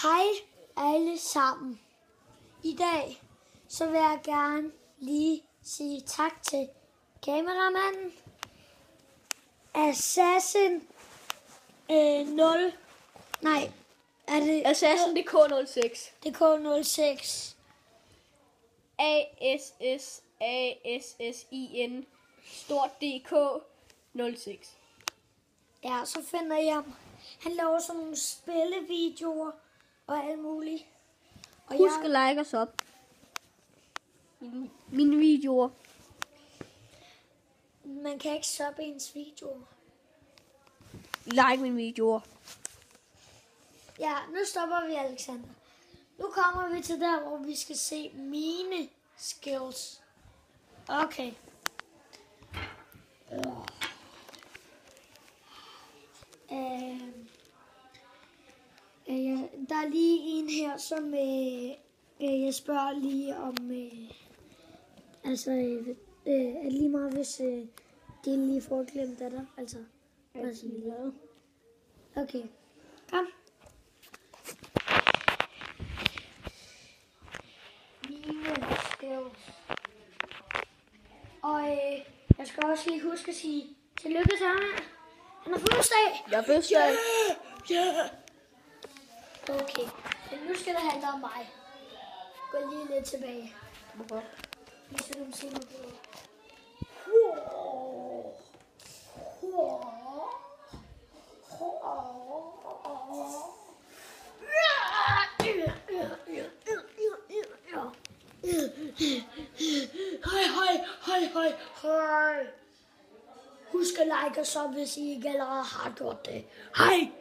Hej alle sammen. I dag så vil jeg gerne lige sige tak til kameramanden. Assassin 0. Nej, er det Assassin DK06. DK06. ASSASSIN stort DK 06. Ja, så finder jeg ham. Han laver sådan nogle spillevideoer og alt muligt. Og Husk at like os op. Mine videoer. Man kan ikke subbe ens videoer. Like mine videoer. Ja, nu stopper vi, Alexander. Nu kommer vi til der, hvor vi skal se mine skills. Okay. Der er lige en her, som jeg spørger lige om, er lige meget, hvis det lige får glemt af dig. Altså, bare sige lige. Okay, kom. Mine skills. Og jeg skal også lige huske at sige tillykke til ham. Han har fødselsdag. Jeg har fødselsdag. Yeah. Okay, men nu skal det handle om mig. Gå lige lidt tilbage. Hvorfor? Lige så du kan se mig på. Hej. Husk at like os op, hvis I ikke allerede har gjort det. Hej.